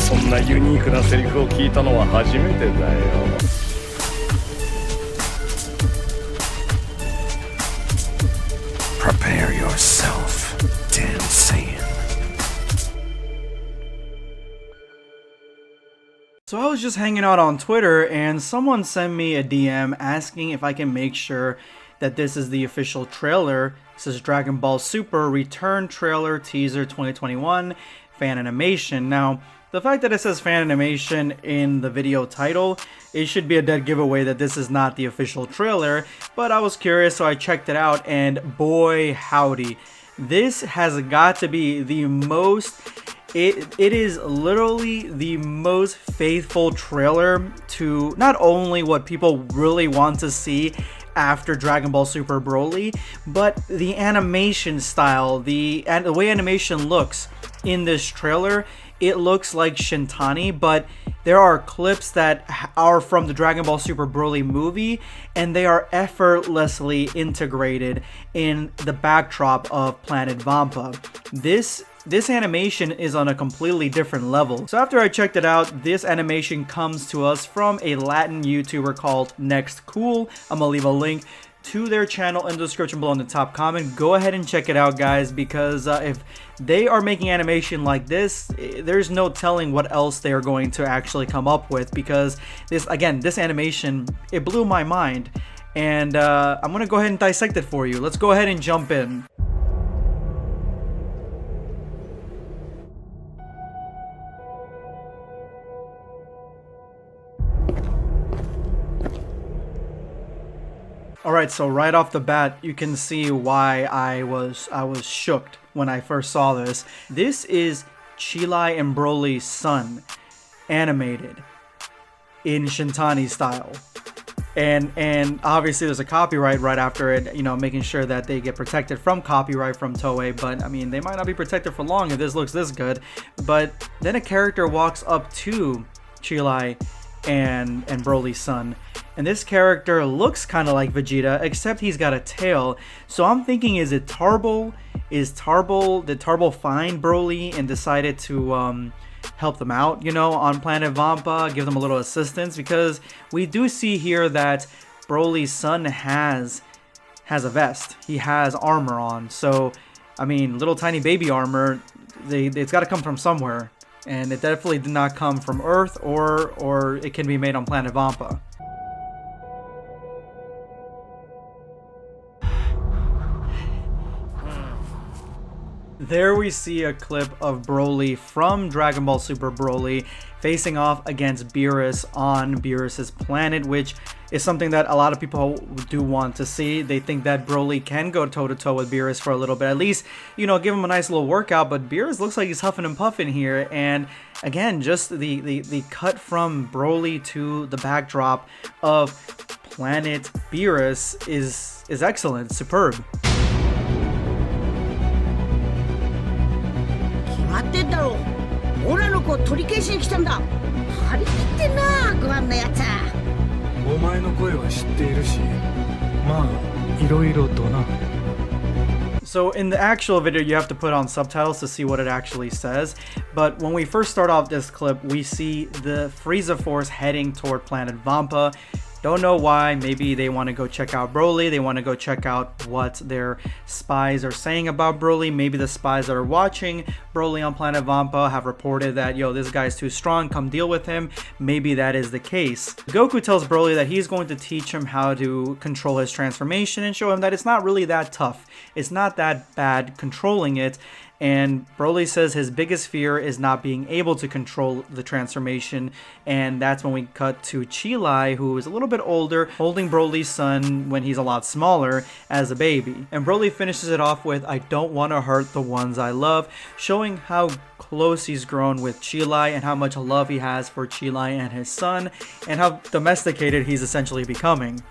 そんなユニークなセリフを聞いたのは初めてだよ。Prepare yourself, damn Saiyan. So I was just hanging out on Twitter and someone sent me a DM asking if I can make sure that this is the official trailer. This is Dragon Ball Super Return Trailer Teaser 2021 Fan Animation. Now, the fact that it says fan animation in the video title, it should be a dead giveaway that this is not the official trailer, but I was curious, so I checked it out, and boy howdy, this has got to be the most... It is literally the most faithful trailer to not only what people really want to see after Dragon Ball Super Broly, but the animation style, the way animation looks in this trailer. It looks like Shintani, but there are clips that are from the Dragon Ball Super Broly movie, and they are effortlessly integrated in the backdrop of Planet Vampa. This animation is on a completely different level. So after I checked it out, this animation comes to us from a Latin YouTuber called Next Cool. I'm gonna leave a link to their channel in the description below in the top comment. Go ahead and check it out, guys, because if they are making animation like this, there's no telling what else they are going to actually come up with, because this animation, it blew my mind, and I'm gonna go ahead and dissect it for you. Let's go ahead and jump in. Alright, so right off the bat, you can see why I was shooked when I first saw this. This is Chilai and Broly's son, animated in Shintani style. And obviously there's a copyright right after it, you know, making sure that they get protected from copyright from Toei, but I mean, they might not be protected for long if this looks this good. But then a character walks up to Chilai and Broly's son, and this character looks kind of like Vegeta, except he's got a tail. So I'm thinking, is it Tarble? Did Tarble find Broly and decided to help them out, you know, on Planet Vampa, give them a little assistance? Because we do see here that Broly's son has a vest. He has armor on. So, I mean, little tiny baby armor, it's got to come from somewhere. And it definitely did not come from Earth, or it can be made on Planet Vampa. There we see a clip of Broly from Dragon Ball Super Broly facing off against Beerus on Beerus's planet, which is something that a lot of people do want to see. They think that Broly can go toe-to-toe with Beerus for a little bit, at least, you know, give him a nice little workout, but Beerus looks like he's huffing and puffing here. And again, just the cut from Broly to the backdrop of Planet Beerus is excellent, superb. 待ってんだろう。俺の子を取り消しに来たんだ。張り切ってんな、ごあんなやつ。お前の声は知っているし、まあいろいろとな。So in the actual video, you have to put on subtitles to see what it actually says. But when we first start off this clip, we see the Frieza force heading toward Planet Vampa. Don't know why. Maybe they want to go check out Broly. They want to go check out what their spies are saying about Broly. Maybe the spies that are watching Broly on Planet Vampa have reported that, yo, this guy's too strong, come deal with him. Maybe that is the case. Goku tells Broly that he's going to teach him how to control his transformation and show him that it's not really that tough. It's not that bad controlling it. And Broly says his biggest fear is not being able to control the transformation, and that's when we cut to Chilai, who is a little bit older, holding Broly's son when he's a lot smaller as a baby. And Broly finishes it off with, "I don't want to hurt the ones I love," showing how close he's grown with Chilai and how much love he has for Chilai and his son, and how domesticated he's essentially becoming.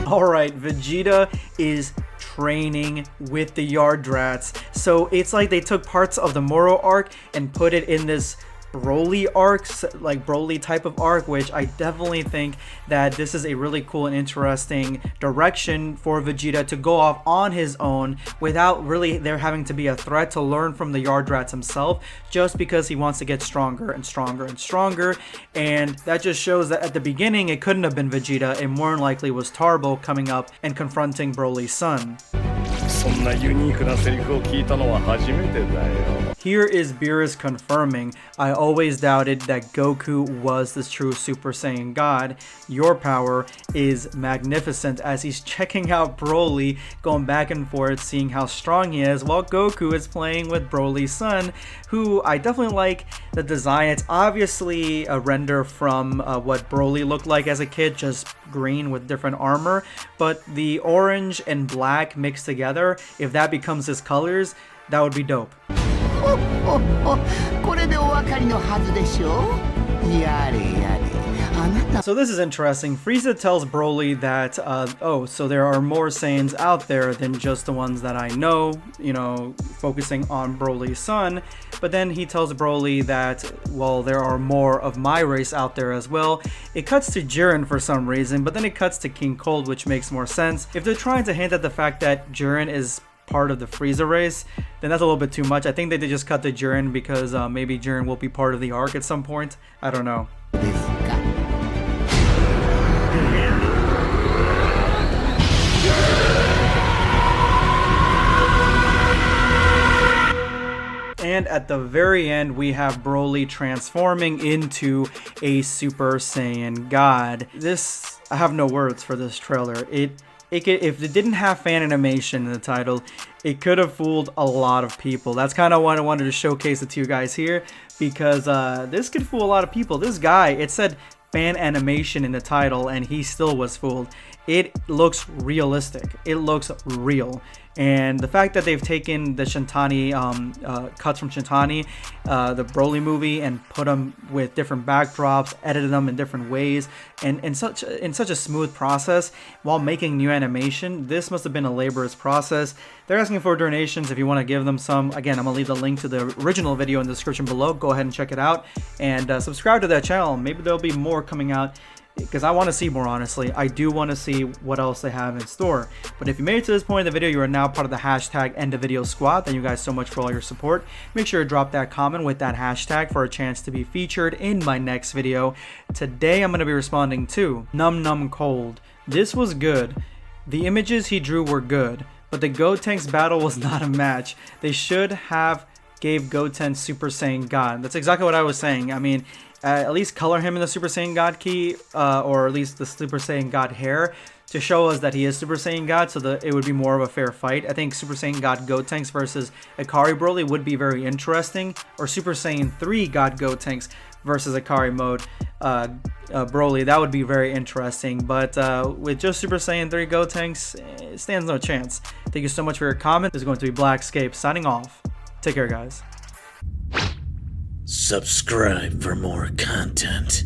Alright, Vegeta is training with the Yardrats. So it's like they took parts of the Moro arc and put it in this Broly arcs, like Broly type of arc, which I definitely think that this is a really cool and interesting direction for Vegeta to go off on his own without really there having to be a threat to learn from the Yardrats himself, just because he wants to get stronger and stronger and stronger. And that just shows that at the beginning it couldn't have been Vegeta, it more than likely was Turbo coming up and confronting Broly's son. Here is Beerus confirming, I always doubted that Goku was the true Super Saiyan God. Your power is magnificent, as he's checking out Broly, going back and forth, seeing how strong he is, while Goku is playing with Broly's son, who I definitely like the design. It's obviously a render from what Broly looked like as a kid, just green with different armor, but the orange and black mixed together, if that becomes his colors, that would be dope. So this is interesting. Frieza tells Broly that, oh, so there are more Saiyans out there than just the ones that I know, you know, focusing on Broly's son. But then he tells Broly that, well, there are more of my race out there as well. It cuts to Jiren for some reason, but then it cuts to King Cold, which makes more sense. If they're trying to hint at the fact that Jiren is part of the Frieza race, then that's a little bit too much. I think they just cut the Jiren because maybe Jiren will be part of the arc at some point. I don't know. And at the very end, we have Broly transforming into a Super Saiyan God. This, I have no words for this trailer. If it didn't have fan animation in the title, it could have fooled a lot of people. That's kind of why I wanted to showcase it to you guys here, because this could fool a lot of people. This guy, it said fan animation in the title, and he still was fooled. It looks realistic. It looks real. And the fact that they've taken the Shintani cuts from Shintani, the Broly movie, and put them with different backdrops, edited them in different ways, and in such a smooth process while making new animation, this must have been a laborious process. They're asking for donations if you want to give them some. Again, I'm gonna leave the link to the original video in the description below. Go ahead and check it out, and subscribe to that channel. Maybe there'll be more coming out, because I want to see more, honestly. I do want to see what else they have in store. But if you made it to this point in the video, you are now part of the hashtag #EndTheVideo Squad. Thank you guys so much for all your support. Make sure to drop that comment with that hashtag for a chance to be featured in my next video. Today, I'm going to be responding to Num Num Cold. This was good. The images he drew were good, but the Gotenks battle was not a match. They should have gave Goten Super Saiyan God. That's exactly what I was saying. I mean, at least color him in the Super Saiyan God key, or at least the Super Saiyan God hair, to show us that he is Super Saiyan God, so that it would be more of a fair fight. I think Super Saiyan God Gotenks versus Hikaru Broly would be very interesting, or Super Saiyan 3 God Gotenks versus Hikaru mode Broly. That would be very interesting, but with just Super Saiyan 3 Gotenks, it stands no chance. Thank you so much for your comment. This is going to be Blackscape signing off. Take care, guys. Subscribe for more content.